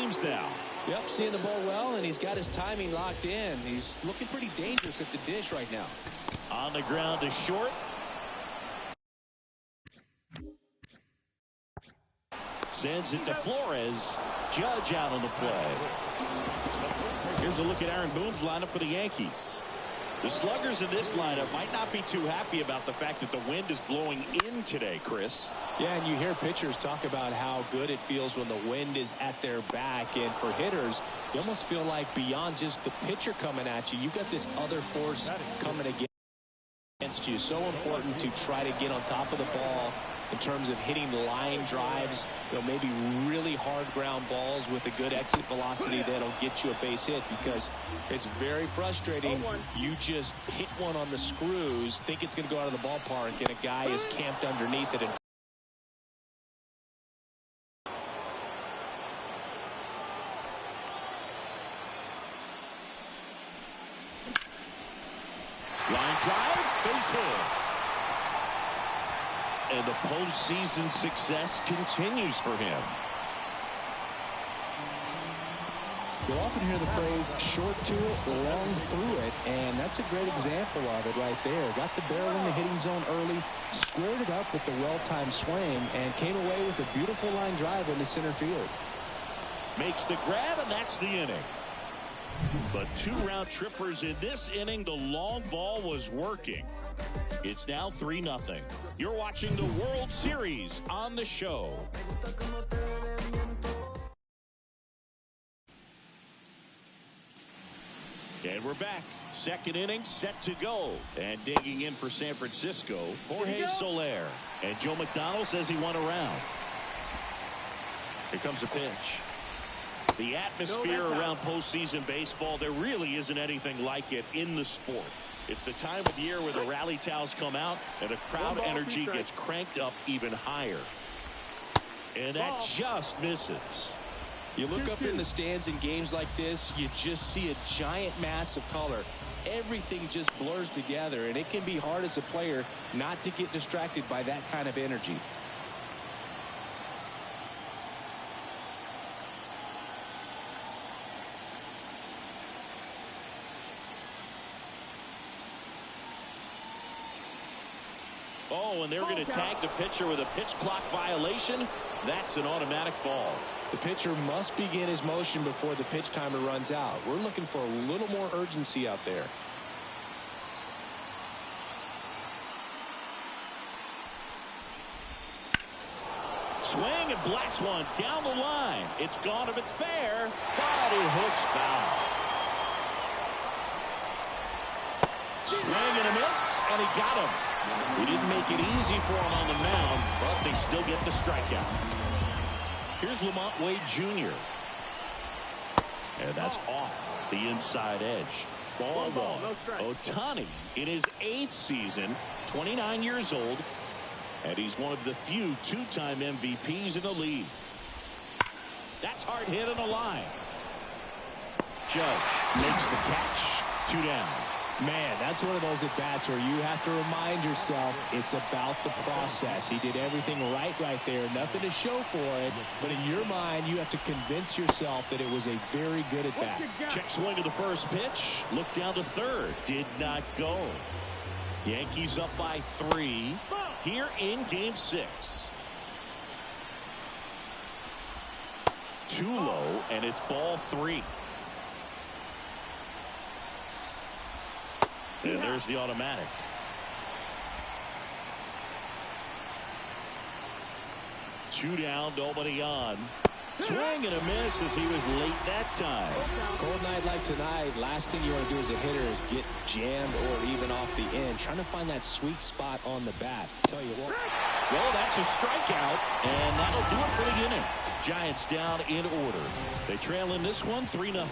seams now. Yep, seeing the ball well, and he's got his timing locked in. He's looking pretty dangerous at the dish right now. On the ground to short. Sends it to Flores. Judge out on the play. Here's a look at Aaron Boone's lineup for the Yankees. The sluggers in this lineup might not be too happy about the fact that the wind is blowing in today, Chris. Yeah, and you hear pitchers talk about how good it feels when the wind is at their back. And for hitters, you almost feel like beyond just the pitcher coming at you, you've got this other force coming against you. So important to try to get on top of the ball in terms of hitting line drives, maybe really hard ground balls with a good exit velocity that'll get you a base hit, because it's very frustrating. You just hit one on the screws, think it's going to go out of the ballpark, and a guy is camped underneath it. Line drive, base hit. And the postseason success continues for him. You'll often hear the phrase short to it, long through it, and that's a great example of it right there. Got the barrel in the hitting zone early, squared it up with the well-timed swing, and came away with a beautiful line drive into center field. Makes the grab, and that's the inning. But 2 round trippers in this inning. The long ball was working. It's now 3-0. You're watching the World Series on the show. And we're back. Second inning set to go. And digging in for San Francisco, Jorge Soler. And Joe McDonald says he won a round. Here comes a pitch. The atmosphere around postseason baseball, there really isn't anything like it in the sport. It's the time of year where the rally towels come out and the crowd energy gets cranked up even higher. And that just misses. You look up in the stands in games like this, you just see a giant mass of color. Everything just blurs together, and it can be hard as a player not to get distracted by that kind of energy. Oh, and they're going to tag the pitcher with a pitch clock violation. That's an automatic ball. The pitcher must begin his motion before the pitch timer runs out. We're looking for a little more urgency out there. Swing and blast one down the line. It's gone if it's fair, but it hooks foul. Swing and a miss, and he got him. He didn't make it easy for him on the mound, but they still get the strikeout. Here's Lamont Wade Jr. And that's off the inside edge. Ball one. Ohtani in his 8th season, 29 years old, and he's one of the few 2-time MVPs in the league. That's hard hit on the line. Judge makes the catch. 2 down. Man, that's one of those at-bats where you have to remind yourself it's about the process. He did everything right there. Nothing to show for it, but in your mind, you have to convince yourself that it was a very good at-bat. Check swing to the first pitch. Look down to third. Did not go. Yankees up by 3 here in Game 6. Too low, and it's ball 3. And there's the automatic. Two down, nobody on. Swing and a miss as he was late that time. Cold night like tonight, last thing you want to do as a hitter is get jammed or even off the end. Trying to find that sweet spot on the bat. Tell you what. Well, that's a strikeout, and that'll do it for the inning. Giants down in order. They trail in this one 3-0.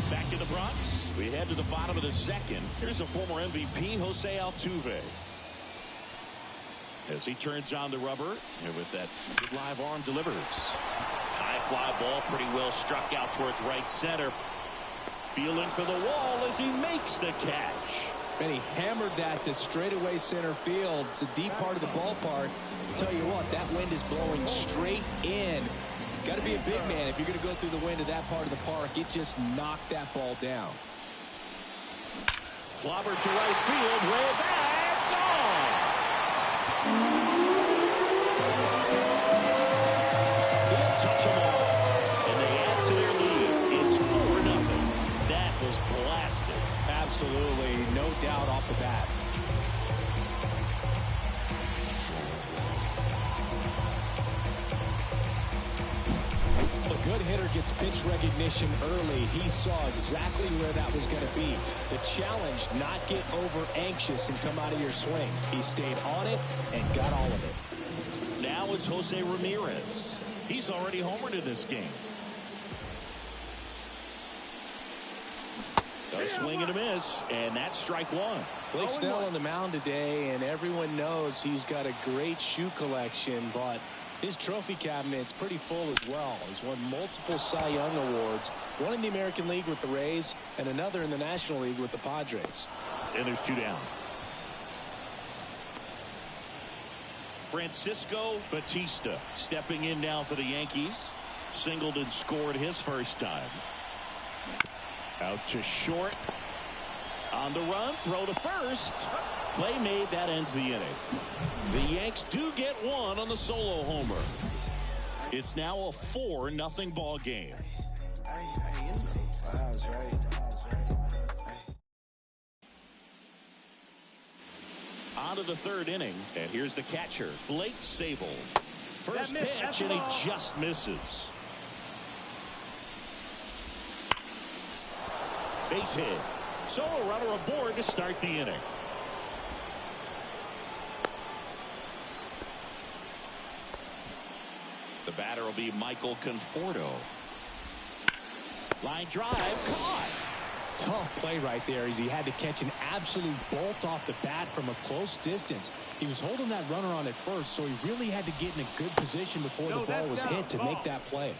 Back in the Bronx. We head to the bottom of the second. Here's the former MVP, Jose Altuve. As he turns on the rubber, and with that good live arm delivers. High fly ball, pretty well struck out towards right center. Feeling for the wall as he makes the catch. And he hammered that to straightaway center field. It's a deep part of the ballpark. Tell you what, that wind is blowing straight in. Got to be a big man if you're going to go through the wind of that part of the park. It just knocked that ball down. Clobber to right field, way back, gone. He'll touch them all, and they add to their lead. It's 4-0. That was blasted. Absolutely, no doubt off the bat. A good hitter gets pitch recognition early. He saw exactly where that was going to be. The challenge, not get over anxious and come out of your swing. He stayed on it and got all of it. Now it's Jose Ramirez. He's already homered in this game. A swing and a miss, and that's strike one. Blake Snell on the mound today, and everyone knows he's got a great shoe collection, but his trophy cabinet's pretty full as well. He's won multiple Cy Young awards, one in the American League with the Rays and another in the National League with the Padres. And there's two down. Francisco Batista stepping in now for the Yankees. Singleton scored his first time. Out to short. On the run, throw to first. Play made, that ends the inning. The Yanks do get one on the solo homer. It's now a 4-0 ball game. On to the third inning, and here's the catcher, Blake Sabol. First pitch, and he just misses. Base hit. Solo runner aboard to start the inning. The batter will be Michael Conforto. Line drive, caught. Tough play right there as he had to catch an absolute bolt off the bat from a close distance. He was holding that runner on at first, so he really had to get in a good position before the ball was hit to make that play.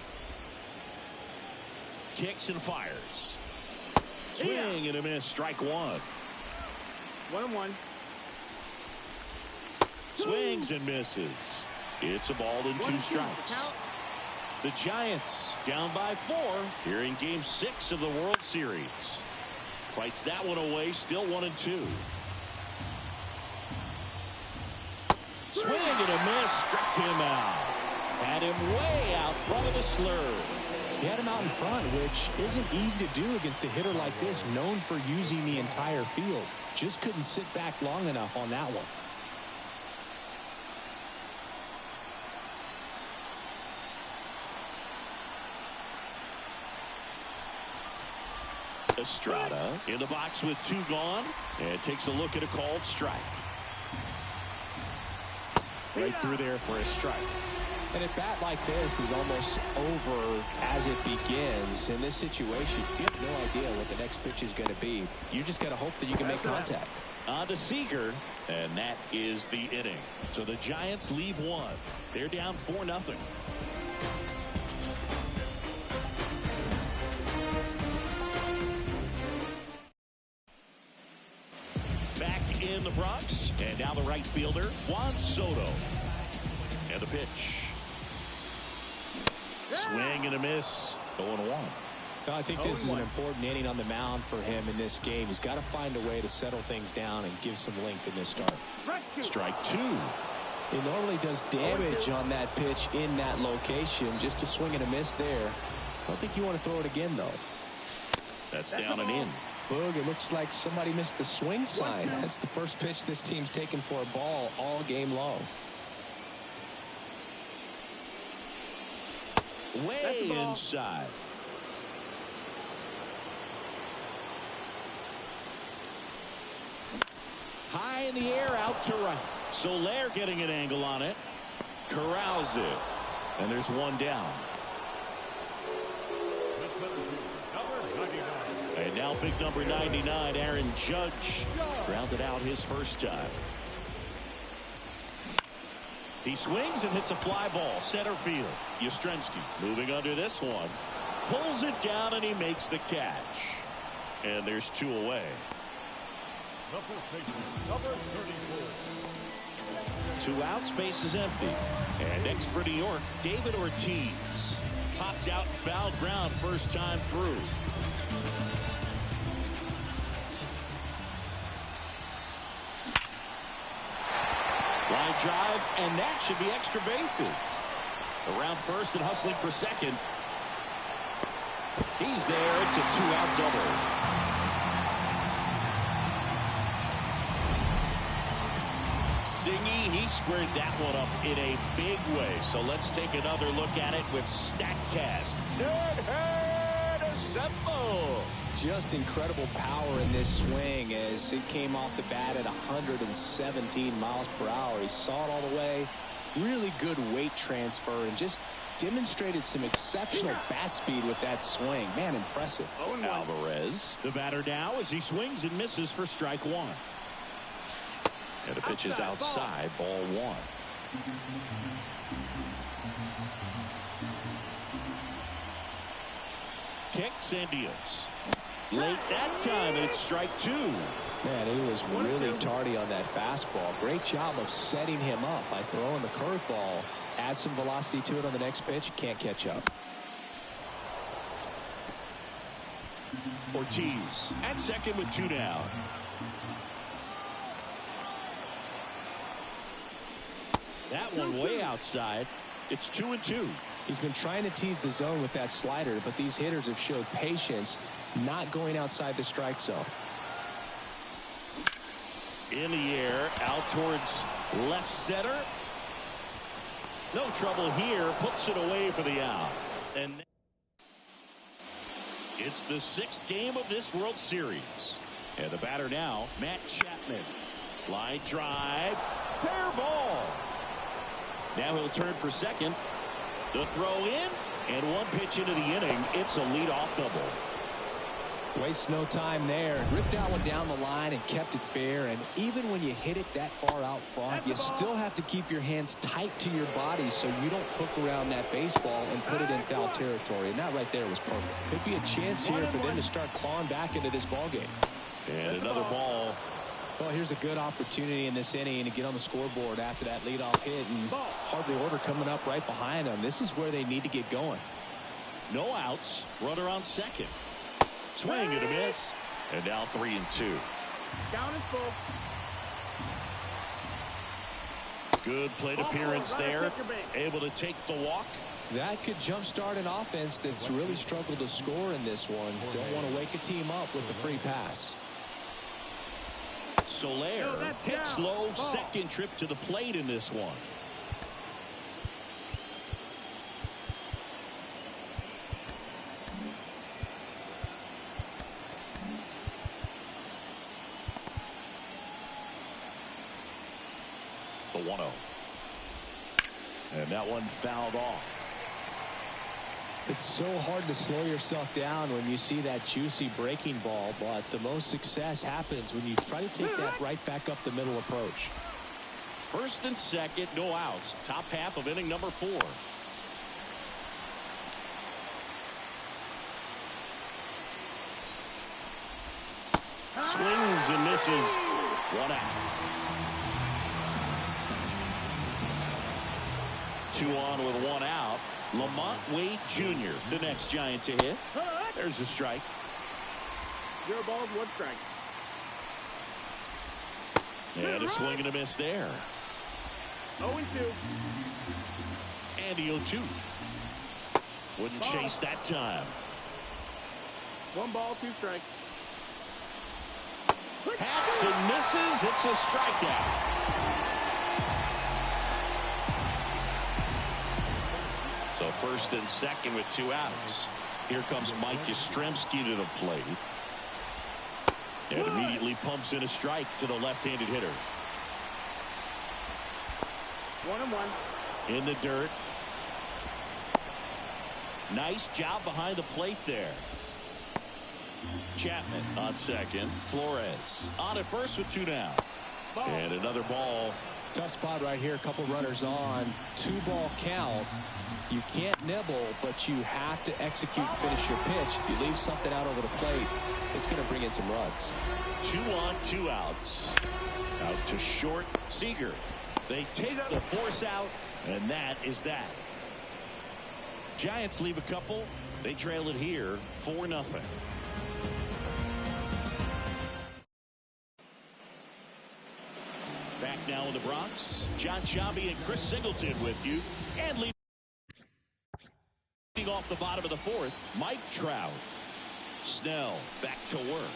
Kicks and fires. Swing and a miss, strike one. 1-1. Swings and misses. It's a ball and 2 strikes. The Giants down by 4 here in game 6 of the World Series. Fights that one away, still 1-2. Swing and a miss, struck him out. Had him way out front of the slurve. He had him out in front, which isn't easy to do against a hitter like this, known for using the entire field. Just couldn't sit back long enough on that one. Estrada in the box with 2 gone, and takes a look at a called strike. Right through there for a strike. And a bat like this is almost over as it begins. In this situation, you have no idea what the next pitch is going to be. You just got to hope that you can make contact. On to Seager, and that is the inning. So the Giants leave 1. They're down 4-0. Back in the Bronx, and now the right fielder, Juan Soto. And the pitch. Swing and a miss. 0-1. I think this is an important inning on the mound for him in this game. He's got to find a way to settle things down and give some length in this start. Strike 2. He normally does damage on that pitch in that location. Just a swing and a miss there. I don't think you want to throw it again, though. That's down and in. Boog, it looks like somebody missed the swing sign. That's the first pitch this team's taken for a ball all game long. Way inside. High in the air, out to right. Soler getting an angle on it. Corrals it. And there's one down. And now big number 99, Aaron Judge, rounded out his first time. He swings and hits a fly ball, center field. Yastrzemski moving under this one. Pulls it down and he makes the catch. And there's 2 away. The first baseman, number 34. 2 outs, base is empty. And next for New York, David Ortiz. Popped out foul ground first time through. Line drive, and that should be extra bases. Around first and hustling for second. He's there. It's a 2-out double. Singy, he squared that one up in a big way. So let's take another look at it with StatCast. Deadhead assemble. Just incredible power in this swing as it came off the bat at 117 miles per hour. He saw it all the way. Really good weight transfer and just demonstrated some exceptional bat speed with that swing. Man, impressive. Alvarez, the batter now as he swings and misses for strike one. And the pitch is outside, ball one. Kicks and deals. Late that time, and it's strike two. Man, he was really tardy on that fastball. Great job of setting him up by throwing the curveball. Add some velocity to it on the next pitch. Can't catch up. Ortiz at second with 2 down. That one way outside. It's 2-2. He's been trying to tease the zone with that slider, but these hitters have showed patience, not going outside the strike zone. In the air, out towards left center. No trouble here. Puts it away for the out. And it's the 6th game of this World Series. And the batter now, Matt Chapman. Line drive. Fair ball. Now he'll turn for second. The throw in. And one pitch into the inning. It's a leadoff double. Waste no time there. Ripped that one down the line and kept it fair. And even when you hit it that far out front, you still have to keep your hands tight to your body so you don't hook around that baseball and put it in foul territory. And that right there was perfect. Could be a chance here for them to start clawing back into this ball game. And another ball. Well, here's a good opportunity in this inning to get on the scoreboard after that leadoff hit, and hardly order coming up right behind them. This is where they need to get going. No outs. Runner on second. Swing and a miss. And now 3-2. Down is full. Good plate appearance there. Able to take the walk. That could jumpstart an offense that's really struggled to score in this one. Don't want to wake a team up with the free pass. Soler hits low. Second trip to the plate in this one. The 1-0. And that one fouled off. It's so hard to slow yourself down when you see that juicy breaking ball, but the most success happens when you try to take that right back up the middle approach. First and second, no outs. Top half of inning number 4. Swings and misses. 1 out. 2 on with 1 out. Lamont Wade Jr., the next Giant to hit. There's a strike. 0 balls, 1 strike. And a swing and a miss there. 0-2. And the 0-2. Wouldn't chase that time. 1 ball, 2 strikes. Hats and misses. It's a strikeout. So first and second with 2 outs. Here comes Mike Yastrzemski to the plate. And immediately pumps in a strike to the left-handed hitter. 1-1. In the dirt. Nice job behind the plate there. Chapman on second. Flores on at first with 2 down. And another ball Tough spot right here. A couple runners on. 2-ball count. You can't nibble, but you have to execute, finish your pitch. If you leave something out over the plate, it's going to bring in some runs. 2 on, 2 outs. Out to short, Seager. They take the force out, and that is that. Giants leave a couple. They trail it here 4-0. Back now in the Bronx, Jon Sciambi and Chris Singleton with you. And leading off the bottom of the 4th, Mike Trout. Snell back to work.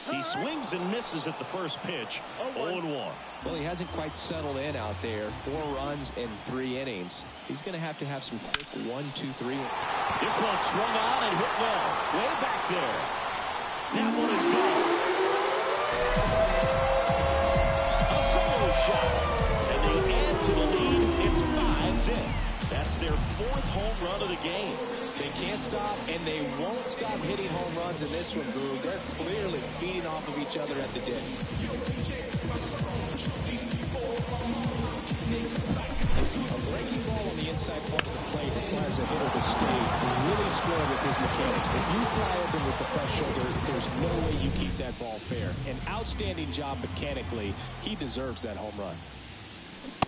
He swings and misses at the first pitch. 0-1. Well, he hasn't quite settled in out there. 4 runs in 3 innings. He's going to have some quick 1, 2, 3. This one swung on and hit well. Way back there. That one is gone. A solo shot. And they add to the lead. It's 5-zip. That's their 4th home run of the game. They can't stop, and they won't stop hitting home runs in this one, Drew. They're clearly feeding off of each other at the dip. A breaking ball on the inside part of the plate requires a hitter to stay really square with his mechanics. If you fly open with the fresh shoulder, there's no way you keep that ball fair. An outstanding job mechanically. He deserves that home run.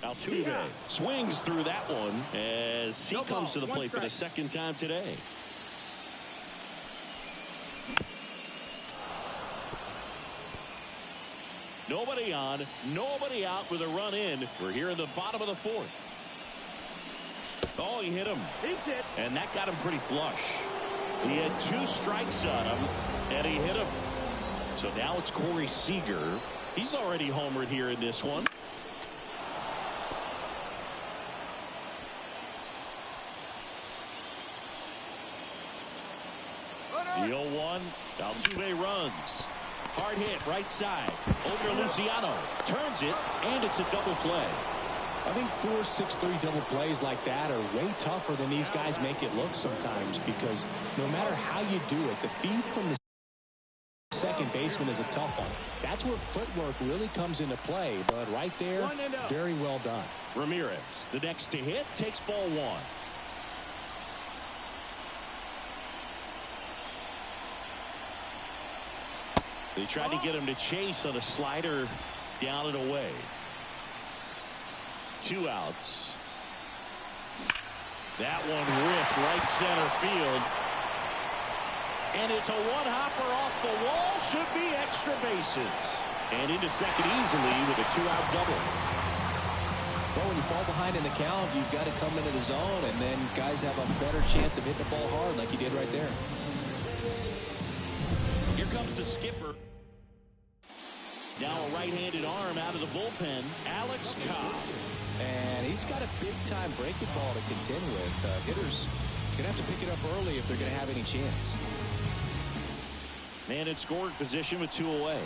Altuve swings through that one as he comes to the plate for the 2nd time today. Nobody on, nobody out with a run in. We're here in the bottom of the 4th. Oh, he hit him. And that got him pretty flush. He had 2 strikes on him, and he hit him. So now it's Corey Seager. He's already homered here in this one. The 0-1. Altuve runs. Hard hit right side. Over to Luciano. Turns it, and it's a double play. I think 4-6-3 double plays like that are way tougher than these guys make it look sometimes, because no matter how you do it, the feed from the second baseman is a tough one. That's where footwork really comes into play, but right there, very well done. Ramirez, the next to hit, takes ball 1. They tried to get him to chase on a slider down and away. 2 outs. That one ripped right center field. And it's a one-hopper off the wall. Should be extra bases. And into second easily with a 2-out double. Well, when you fall behind in the count, you've got to come into the zone, and then guys have a better chance of hitting the ball hard like he did right there. Here comes the skipper. Now a right-handed arm out of the bullpen, Alex Cobb. And he's got a big-time breaking ball to contend with. Hitters going to have to pick it up early if they're going to have any chance. Man in scoring position with 2 away.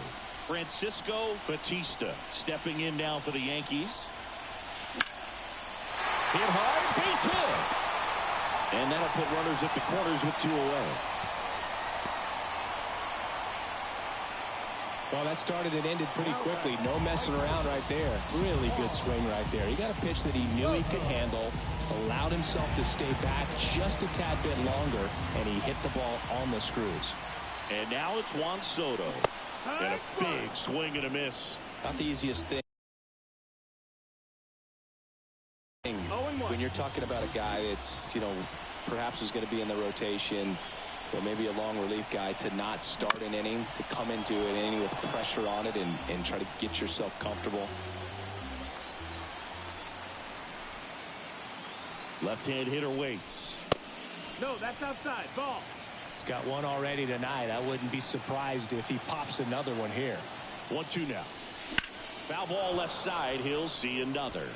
Francisco Batista stepping in now for the Yankees. Hit hard, base hit. And that'll put runners at the corners with 2 away. Well, that started and ended pretty quickly. No messing around right there. Really good swing right there. He got a pitch that he knew he could handle, allowed himself to stay back just a tad bit longer, and he hit the ball on the screws. And now it's Juan Soto. And a big swing and a miss. Not the easiest thing when you're talking about a guy that's, perhaps is going to be in the rotation, or maybe a long relief guy, to not start an inning, to come into an inning with pressure on it and try to get yourself comfortable. Left-hand hitter waits. No, that's outside. Ball. He's got one already tonight. I wouldn't be surprised if he pops another one here. 1-2 now. Foul ball left side. He'll see another.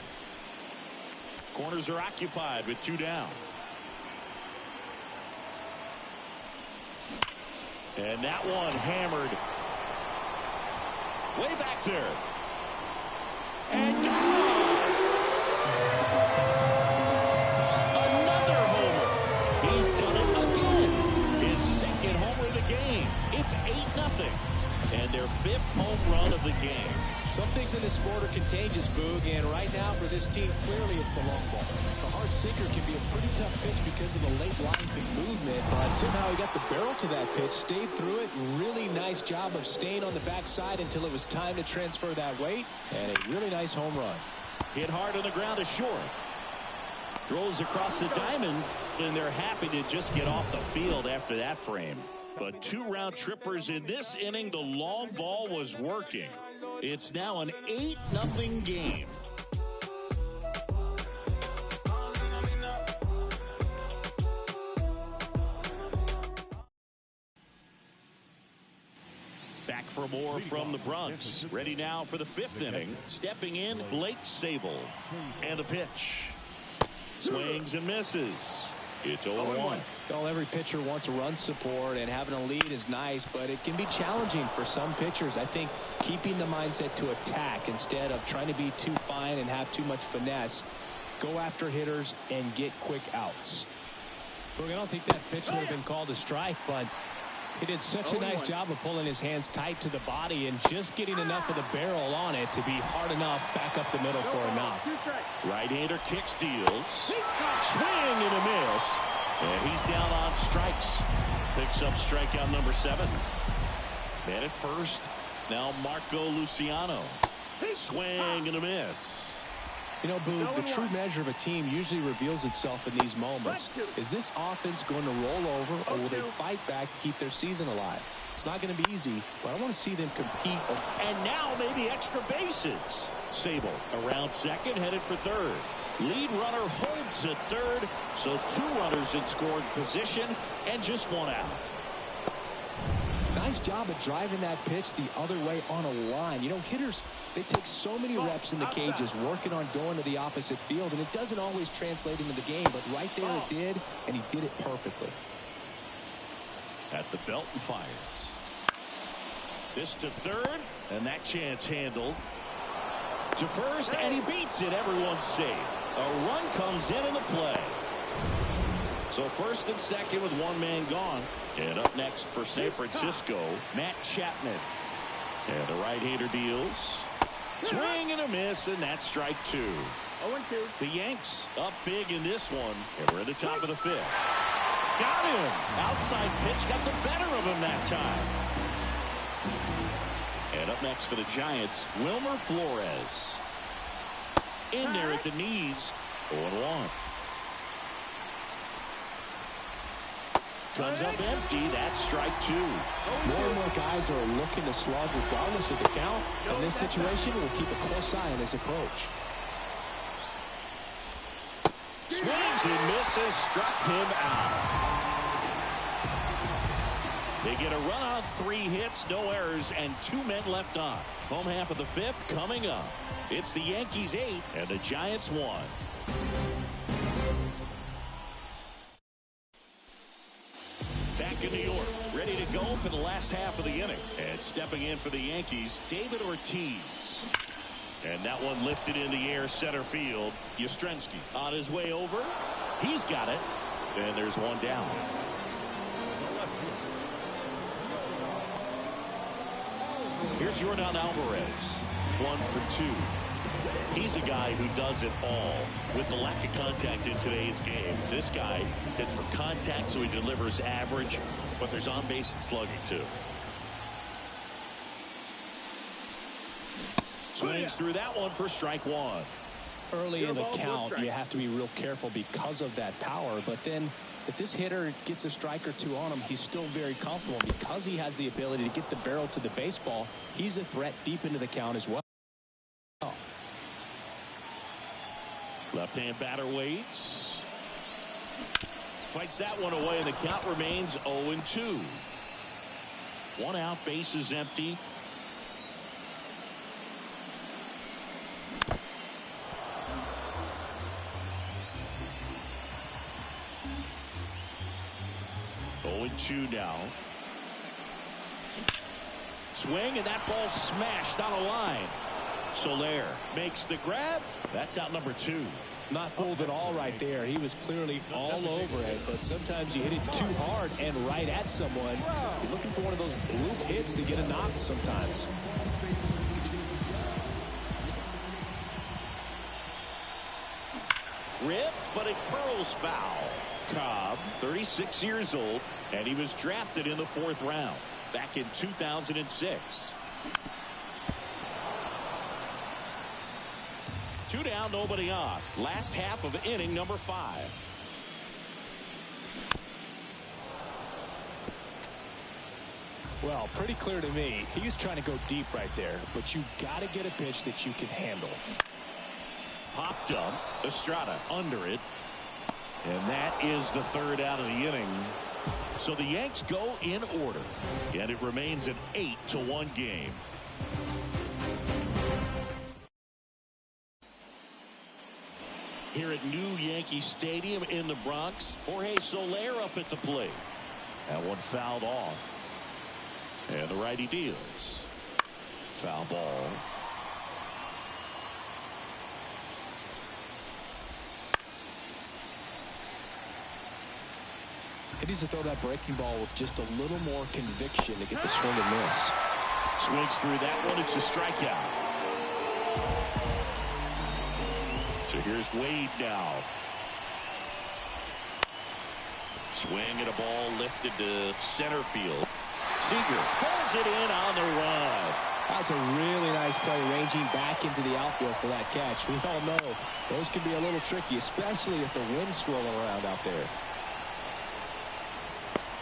Corners are occupied with 2 down. And that one hammered. Way back there. And gone! Another homer. He's done it again. His 2nd homer of the game. It's 8-0. and their 5th home run of the game. Some things in this sport are contagious, Boog, and right now for this team, clearly it's the long ball. The hard sinker can be a pretty tough pitch because of the late life and movement, but somehow he got the barrel to that pitch, stayed through it. Really nice job of staying on the backside until it was time to transfer that weight, and a really nice home run. Hit hard on the ground to short. Throws across the diamond, and they're happy to just get off the field after that frame. But 2 round trippers in this inning. The long ball was working. It's now an 8-0 game. Back for more from the Bronx. Ready now for the 5th inning. Stepping in, Blake Sabol. And the pitch. Swings and misses. It's 0-1. Well, every pitcher wants run support, and having a lead is nice, but it can be challenging for some pitchers. I think keeping the mindset to attack instead of trying to be too fine and have too much finesse. Go after hitters and get quick outs. Look, I don't think that pitch would have been called a strike, but he did such a nice job of pulling his hands tight to the body and just getting enough of the barrel on it to be hard enough back up the middle for a knock. Right-hander kicks, deals. Swing and a miss. And he's down on strikes. Picks up strikeout number 7. Man at first. Now Marco Luciano. Swing and a miss. You know, Boog, the true measure of a team usually reveals itself in these moments. Is this offense going to roll over, or will they fight back to keep their season alive? It's not going to be easy, but I want to see them compete. And now maybe extra bases. Sabol around second, headed for third. Lead runner holds at third, so 2 runners in scoring position and just 1 out. Nice job of driving that pitch the other way on a line. You know, hitters, they take so many reps in the cages working on going to the opposite field, and it doesn't always translate into the game, but right there it did, and he did it perfectly. At the belt and fires. This to third, and that chance handled. To first, and he beats it. Everyone's safe. A run comes in the play. So first and second with 1 man gone. And up next for San Francisco, Matt Chapman. And the right-hander deals. Swing and a miss, and that's strike 2. 0-2. The Yanks up big in this one, and we're at the top of the 5th. Got him. Outside pitch got the better of him that time. And up next for the Giants, Wilmer Flores. In there at the knees, 0-1. Comes up empty. That's strike 2. More and more guys are looking to slug regardless of the count. In this situation, we'll keep a close eye on his approach. Swings and misses. Struck him out. They get a run on 3 hits, no errors, and 2 men left on. Home half of the 5th coming up. It's the Yankees 8 and the Giants 1. Back in New York, ready to go for the last half of the inning. And stepping in for the Yankees, David Ortiz. And that one lifted in the air center field. Yastrzemski on his way over. He's got it. And there's 1 down. Here's Yordan Alvarez. 1 for 2. He's a guy who does it all. With the lack of contact in today's game, this guy hits for contact, so he delivers average, but there's on-base and slugging too. Swings through that one for strike 1. Early in the count, you have to be real careful because of that power, but then if this hitter gets a strike or 2 on him, he's still very comfortable. Because he has the ability to get the barrel to the baseball, he's a threat deep into the count as well. Left-hand batter waits. Fights that one away, and the count remains 0-2. 1 out, base is empty. Two now. Swing, and that ball smashed on a line. Soler makes the grab. That's out number 2. Not fooled at all right there. He was clearly all over it, but sometimes you hit it too hard and right at someone. You're looking for one of those bloop hits to get a knock sometimes. Ripped, but it curls foul. Cobb, 36 years old, and he was drafted in the 4th round back in 2006. 2 down, nobody on. Last half of inning number 5. Well, pretty clear to me. He was trying to go deep right there, but you got to get a pitch that you can handle. Popped up. Estrada under it. And that is the 3rd out of the inning. So the Yanks go in order. And it remains an 8-1 game. Here at New Yankee Stadium in the Bronx, Jorge Soler up at the plate. That one fouled off. And the righty deals. Foul ball. He needs to throw that breaking ball with just a little more conviction to get the swing and miss. Swings through that one. It's a strikeout. So here's Wade now. Swing at a ball lifted to center field. Seager pulls it in on the run. That's a really nice play, ranging back into the outfield for that catch. We all know those can be a little tricky, especially if the wind's swirling around out there.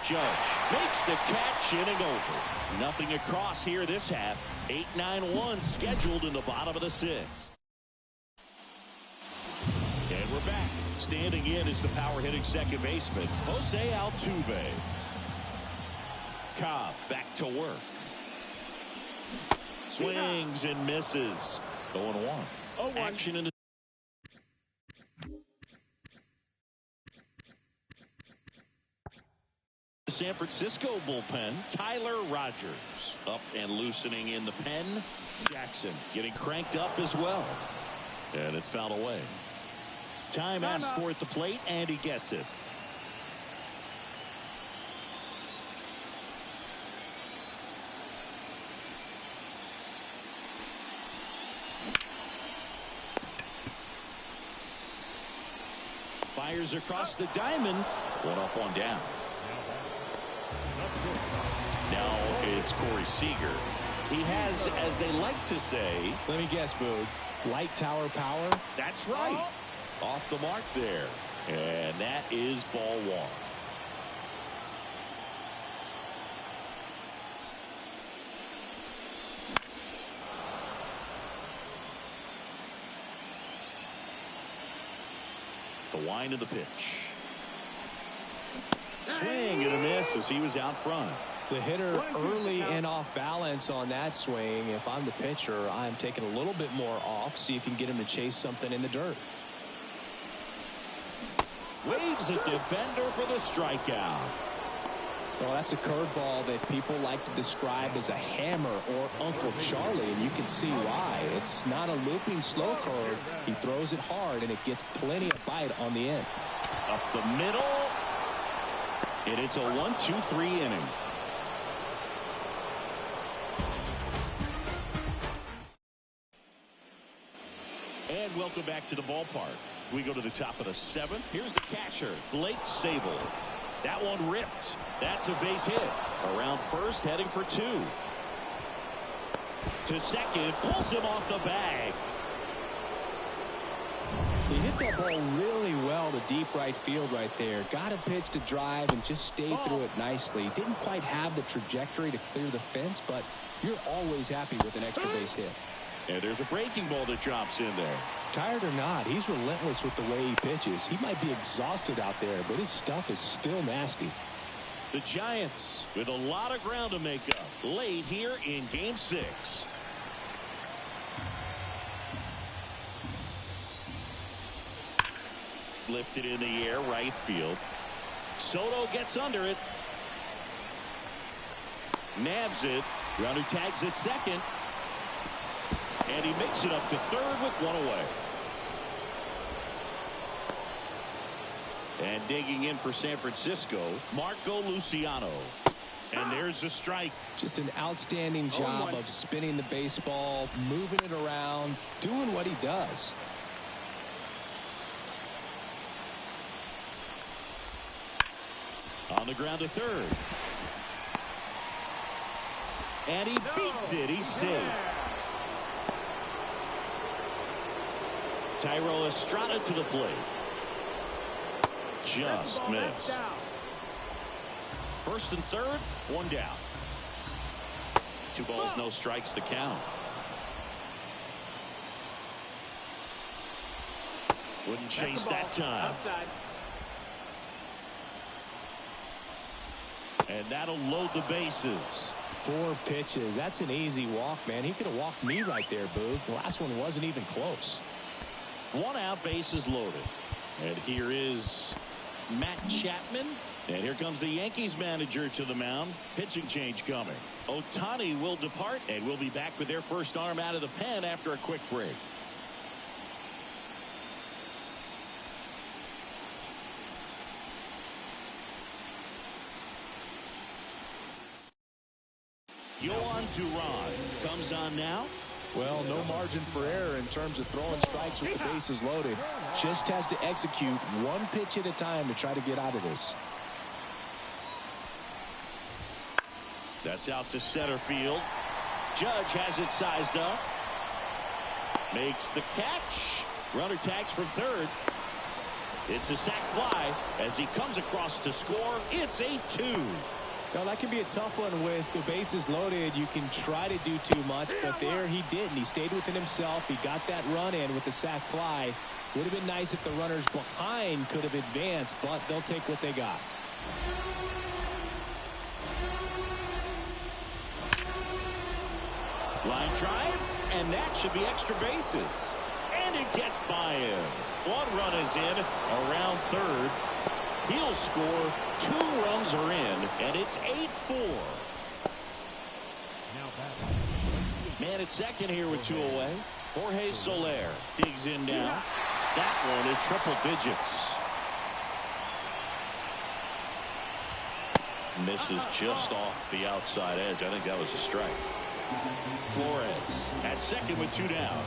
Judge makes the catch, inning over. Nothing across here this half. 8-9-1 scheduled in the bottom of the 6th. And we're back. Standing in is the power hitting second baseman, Jose Altuve. Cobb back to work. Swings and misses. 0-1. Action in the San Francisco bullpen. Tyler Rogers up and loosening in the pen. Jackson getting cranked up as well. And it's fouled away. Time asked for at the plate, and he gets it. Fires across the diamond. 1 up, 1 down. Now it's Corey Seager. He has, as they like to say, let me guess, Boog, light tower power. That's right. Off the mark there. And that is ball 1. The wind of the pitch. Swing and a miss as he was out front. The hitter early and off balance on that swing. If I'm the pitcher, I'm taking a little bit more off. See if you can get him to chase something in the dirt. Waves at the bender for the strikeout. Well, that's a curveball that people like to describe as a hammer or Uncle Charlie, and you can see why. It's not a looping slow curve. He throws it hard, and it gets plenty of bite on the end. Up the middle. And it's a 1-2-3 inning. And welcome back to the ballpark. We go to the top of the 7th. Here's the catcher, Blake Sabol. That one ripped. That's a base hit. Around first, heading for 2. To second, pulls him off the bag. He hit that ball really well to deep right field right there. Got a pitch to drive and just stayed through it nicely. Didn't quite have the trajectory to clear the fence, but you're always happy with an extra base hit. And there's a breaking ball that drops in there. Tired or not, he's relentless with the way he pitches. He might be exhausted out there, but his stuff is still nasty. The Giants with a lot of ground to make up late here in Game 6. Lifted in the air, right field. Soto gets under it. Nabs it. Runner tags at second. And he makes it up to third with 1 away. And digging in for San Francisco, Marco Luciano. And there's the strike. Just an outstanding job of spinning the baseball, moving it around, doing what he does. On the ground to third. And he beats it. He's safe. Thairo Estrada to the plate. Just missed. First and third, one down. 2 balls, no strikes to count. Wouldn't chase that time. And that'll load the bases. 4 pitches. That's an easy walk, man. He could have walked me right there, Boog. The last one wasn't even close. 1 out, bases loaded. And here is Matt Chapman. And here comes the Yankees manager to the mound. Pitching change coming. Ohtani will depart, and we'll be back with their first arm out of the pen after a quick break. Yohan Duran comes on now. Well, no margin for error in terms of throwing strikes with the bases loaded. Just has to execute 1 pitch at a time to try to get out of this. That's out to center field. Judge has it sized up. Makes the catch. Runner tags from third. It's a sac fly as he comes across to score. It's 8-2. Now, that can be a tough one with the bases loaded. You can try to do too much, but there he didn't. He stayed within himself. He got that run in with the sac fly. Would have been nice if the runners behind could have advanced, but they'll take what they got. Line drive, and that should be extra bases. And it gets by him. 1 run is in around third. He'll score. 2 runs are in, and it's 8-4. Man at second here with 2 away. Jorge Soler digs in now. That one in triple digits. Misses just off the outside edge. I think that was a strike. Flores at second with 2 down.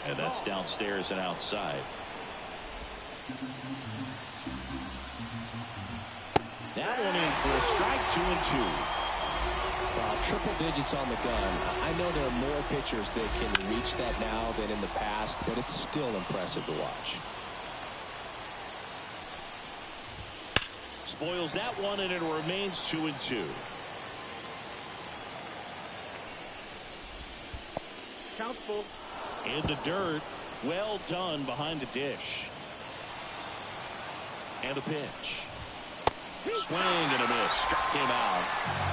And that's downstairs and outside. That one in for a strike. 2-2. Wow, triple digits on the gun. I know there are more pitchers that can reach that now than in the past, but it's still impressive to watch. Spoils that one, and it remains 2-2. Count full. In the dirt. Well done behind the dish. And a pitch. Swing and a miss. Struck him out.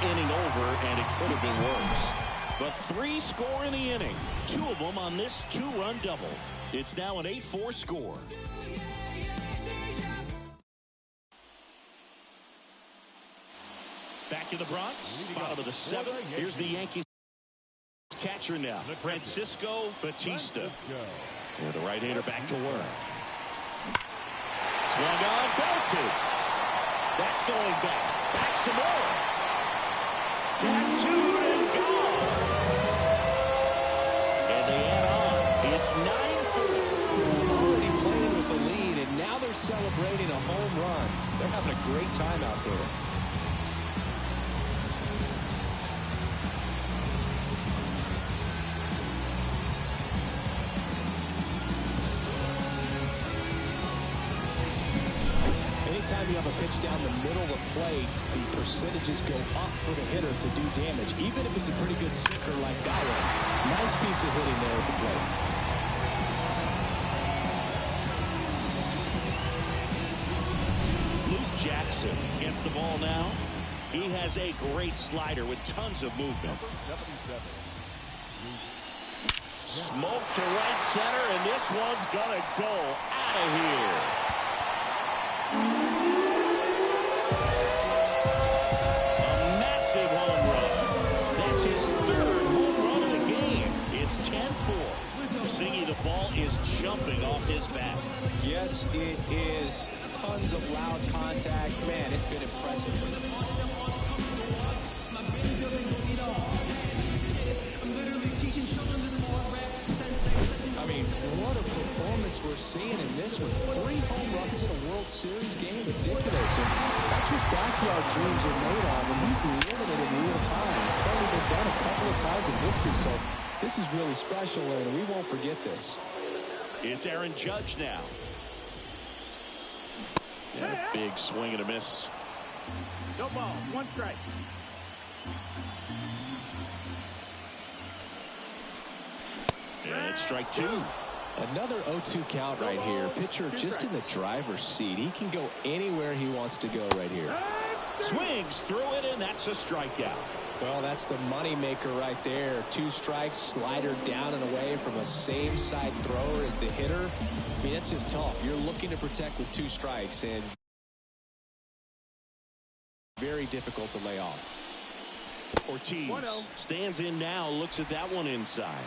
Inning over, and it could have been worse. But 3 score in the inning. 2 of them on this 2-run double. It's now an 8-4 score. Back in the Bronx. Bottom of the 7th. Here's the Yankees catcher now. Francisco Batista. And the right-hander back to work. Swung on, belted. That's going back. Back some more. Tattooed and gone. And they add on. It's 9-4. Already playing with the lead, and now they're celebrating a home run. They're having a great time out there. Anytime you have a pitch down the middle of the plate, the percentages go up for the hitter to do damage, even if it's a pretty good sinker like that one. Nice piece of hitting there at the plate. Luke Jackson gets the ball now. He has a great slider with tons of movement. Smoke to right center, and this one's gonna go out of here. A massive home run. That's his 3rd home run of the game. It's 10-4. Singy the ball is jumping off his bat. Yes, it is. Tons of loud contact. Man, it's been impressive. I mean, what a performance we're seeing in this one. 3 home runs in a World Series game. Ridiculous. And that's what backyard dreams are made of. And he's living it in real time. It's only been done a couple of times in history. So this is really special, and we won't forget this. It's Aaron Judge now. And a big swing and a miss. No ball. 1 strike. And it's strike 2. Another 0-2 count right here. Pitcher just in the driver's seat. He can go anywhere he wants to go right here. Swings through it, and that's a strikeout. Well, that's the money maker right there. 2 strikes, slider down and away from a same side thrower as the hitter. I mean, that's just tough. You're looking to protect with 2 strikes, and very difficult to lay off. Ortiz stands in now, looks at that one inside.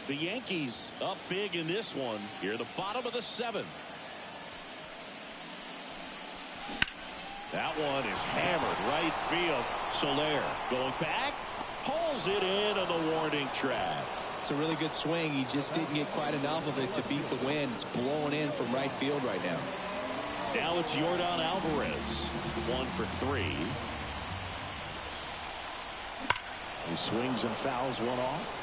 The Yankees up big in this one. Here, the bottom of the 7th. That one is hammered right field. Soler going back, pulls it in on the warning track. It's a really good swing. He just didn't get quite enough of it to beat the wind. It's blowing in from right field right now. Now it's Yordan Alvarez. 1 for 3. He swings and fouls one off.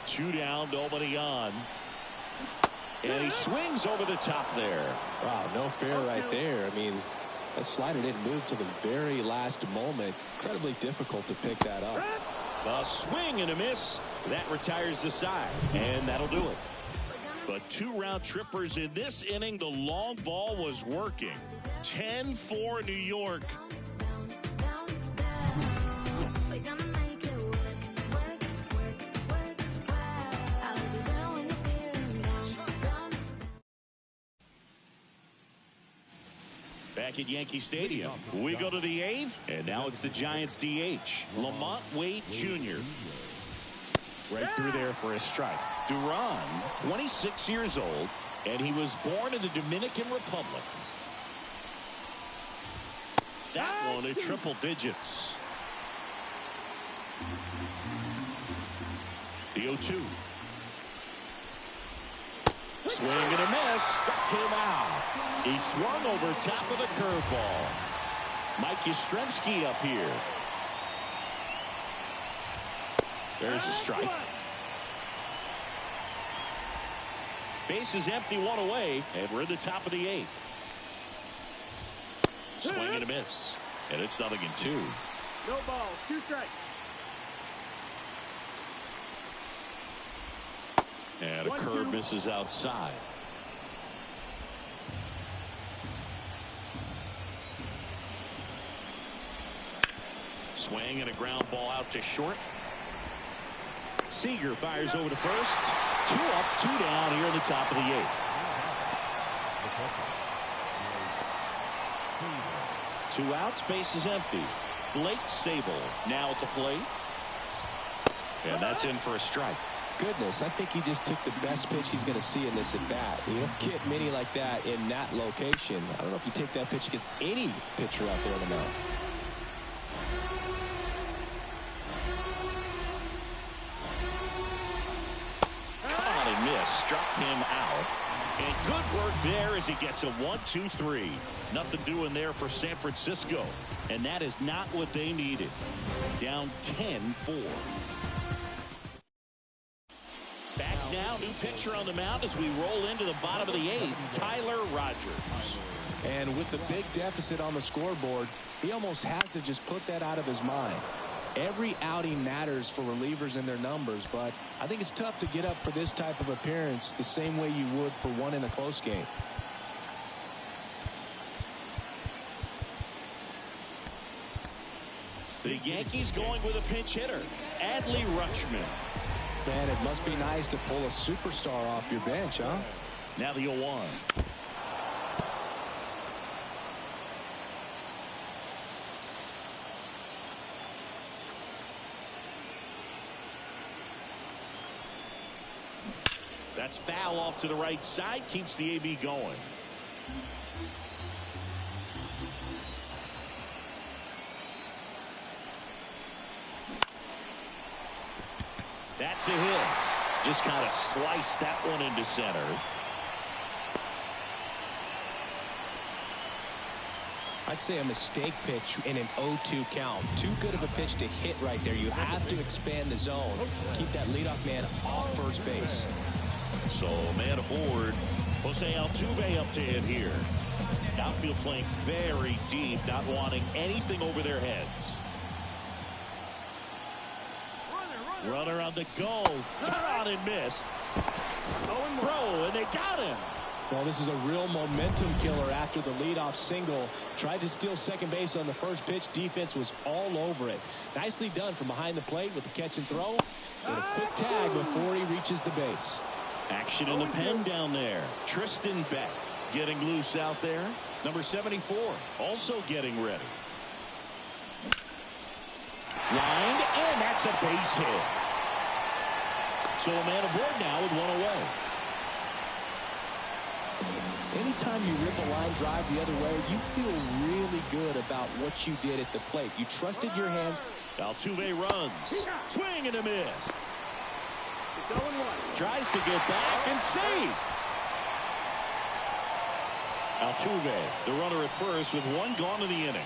Two down, nobody on. And he swings over the top there. Wow, no fair right there. I mean, that slider didn't move to the very last moment. Incredibly difficult to pick that up. A swing and a miss. That retires the side, and that'll do it. But 2 round trippers in this inning. The long ball was working. 10-4 New York. Back at Yankee Stadium, we go to the 8th, and now it's the Giants DH, Lamont Wade Jr. Right through there for a strike. Duran, 26 years old, and he was born in the Dominican Republic. That one at triple digits. The 0-2. Swing and a miss. Struck him out. He swung over top of the curveball. Mike Yastrzemski up here. There's a strike. Base is empty, 1 away, and we're in the top of the 8th. Swing and a miss. And it's 0-2. No ball. 2 strikes. And a curve misses outside. Swing and a ground ball out to short. Seager fires over to first. 2 up, 2 down here in the top of the 8th. 2 outs, base is empty. Blake Sabol now at the plate. And that's in for a strike. Goodness, I think he just took the best pitch he's going to see in this at bat. You don't get many like that in that location. I don't know if you take that pitch against any pitcher out there on the mound. Caught and missed, struck him out. And good work there as he gets a 1-2-3. Nothing doing there for San Francisco. And that is not what they needed. Down 10-4. Back now, new pitcher on the mound as we roll into the bottom of the 8th, Tyler Rogers. And with the big deficit on the scoreboard, he almost has to just put that out of his mind. Every outing matters for relievers and their numbers, but I think it's tough to get up for this type of appearance the same way you would for one in a close game. The Yankees going with a pinch hitter, Adley Rutschman. Man, it must be nice to pull a superstar off your bench, huh? Now the 0-1. That's foul off to the right side. Keeps the AB going. That's a hit. Just kind of sliced that one into center. I'd say a mistake pitch in an 0-2 count. Too good of a pitch to hit right there. You have to expand the zone. Keep that leadoff man off first base. So man aboard. Jose Altuve up to hit here. Outfield playing very deep, not wanting anything over their heads. Runner on the go. Cut on and miss. Throw, and they got him. Well, this is a real momentum killer after the leadoff single. Tried to steal second base on the first pitch. Defense was all over it. Nicely done from behind the plate with the catch and throw. And a quick tag before he reaches the base. Action in the pen down there. Tristan Beck getting loose out there. Number 74 also getting ready. Lined, and that's a base hit. So a man aboard now with one away. Anytime you rip a line drive the other way, you feel really good about what you did at the plate. You trusted your hands. Altuve runs. Swing and a miss. Tries to get back and save. Altuve, the runner at first with one gone in the inning.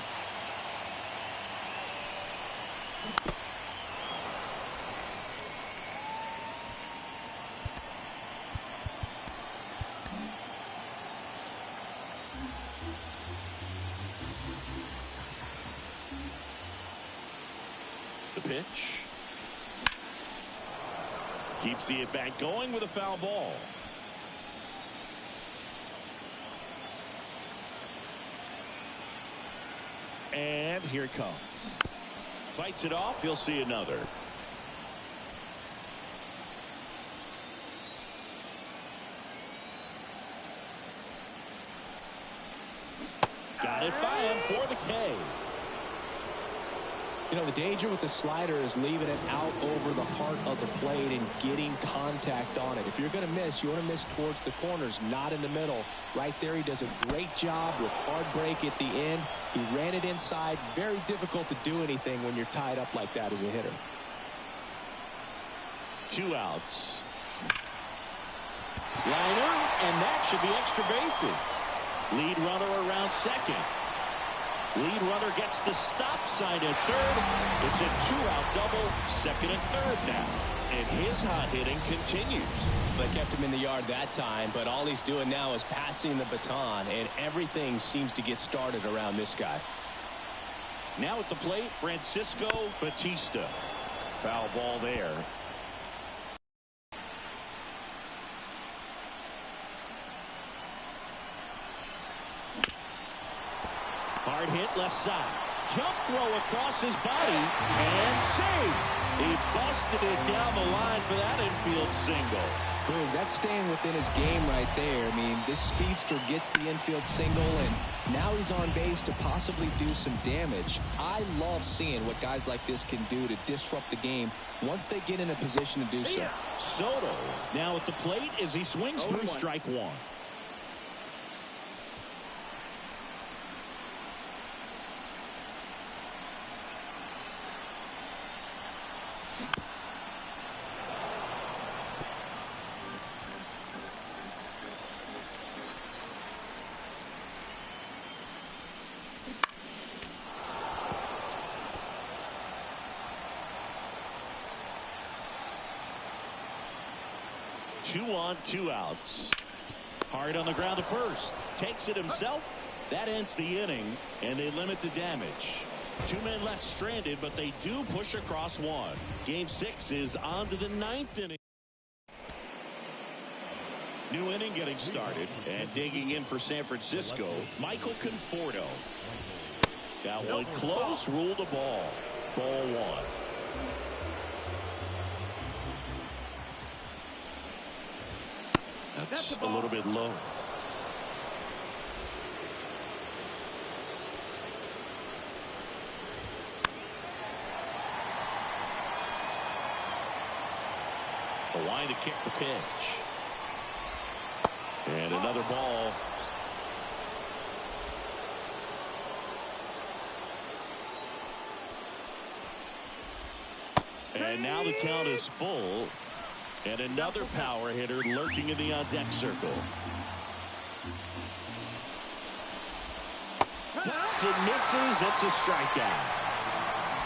The pitch. Keeps the at-bat going with a foul ball. And here it comes. Fights it off. He'll see another. Got it by him for the K. You know, the danger with the slider is leaving it out over the heart of the plate and getting contact on it. If you're going to miss, you want to miss towards the corners, not in the middle. Right there, he does a great job with hard break at the end. He ran it inside. Very difficult to do anything when you're tied up like that as a hitter. 2 outs. Liner, and that should be extra bases. Lead runner around second. Lead runner gets the stop sign at third. It's a 2-out double, second and third now. And his hot hitting continues. They kept him in the yard that time, but all he's doing now is passing the baton, and everything seems to get started around this guy. Now at the plate, Francisco Batista. Foul ball there. Hard hit left side. Jump throw across his body and save. He busted it down the line for that infield single. Boom, that's staying within his game right there. I mean, this speedster gets the infield single, and now he's on base to possibly do some damage. I love seeing what guys like this can do to disrupt the game once they get in a position to do so. Soto now at the plate as he swings through strike one. Two on, 2 outs. Hard on the ground to first. Takes it himself. That ends the inning, and they limit the damage. 2 men left stranded, but they do push across one. Game 6 is on to the 9th inning. New inning getting started, and digging in for San Francisco, Michael Conforto. Got one close, ruled a ball. Ball 1. That's a little bit low. The line to kick the pitch. And another ball. And now the count is full. And another power hitter lurking in the on-deck circle. Hits and misses. It's a strikeout.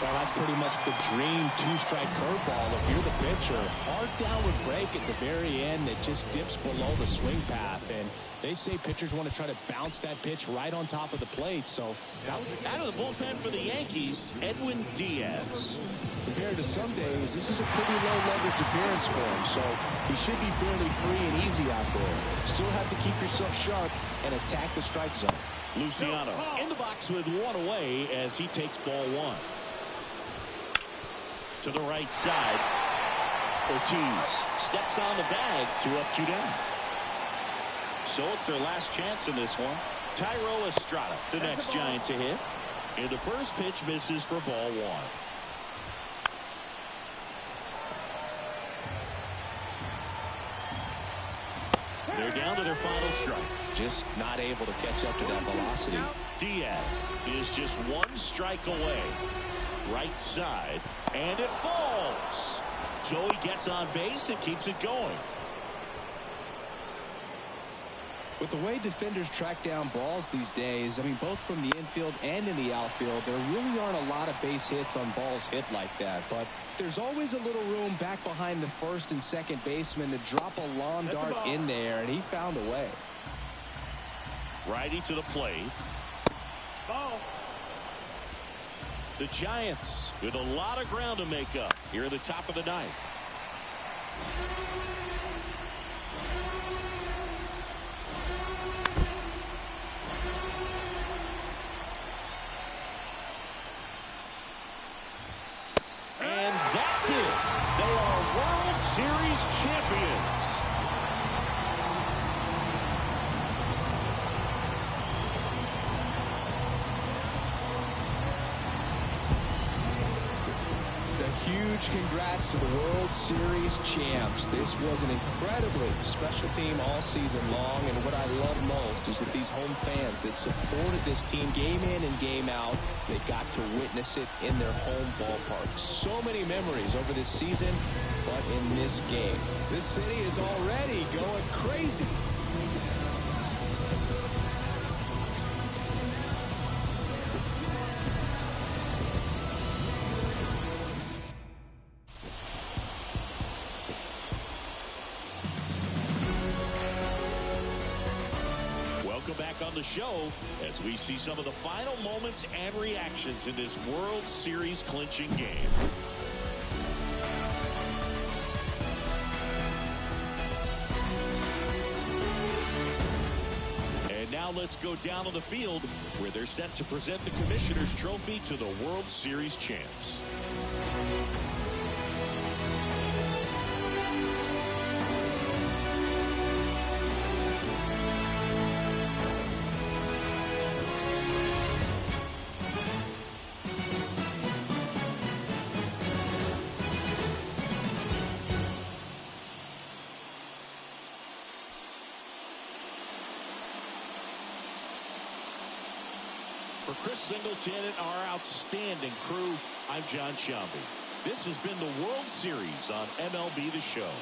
Well, that's pretty much the dream two-strike curveball if you're the pitcher. Hard downward break at the very end that just dips below the swing path. And they say pitchers want to try to bounce that pitch right on top of the plate. So now, out of the bullpen for the Yankees, Edwin Diaz. Compared to some days, this is a pretty low leverage appearance for him. So he should be fairly free and easy out there. Still have to keep yourself sharp and attack the strike zone. Luciano in the box with one away as he takes ball one. To the right side. Ortiz steps on the bag. 2 up, 2 down. So it's their last chance in this one. Thairo Estrada, the next Giant to hit. And the first pitch misses for ball one. They're down to their final strike. just not able to catch up to that velocity. Diaz is just one strike away. Right side, and it falls. So he gets on base and keeps it going. With the way defenders track down balls these days, I mean, both from the infield and in the outfield, there really aren't a lot of base hits on balls hit like that. But there's always a little room back behind the first and second baseman to drop a lawn dart in there, and he found a way. Righty to the plate. Ball. The Giants with a lot of ground to make up here at the top of the ninth. And that's it. They are World Series champions. Huge congrats to the World Series champs. This was an incredibly special team all season long, and what I love most is that these home fans that supported this team game in and game out, they got to witness it in their home ballpark. So many memories over this season, but in this game, this city is already going crazy. On the show as we see some of the final moments and reactions in this World Series clinching game. And now let's go down on the field where they're set to present the Commissioner's Trophy to the World Series champs. For Chris Singleton and our outstanding crew, I'm John Sciambi. This has been the World Series on MLB The Show.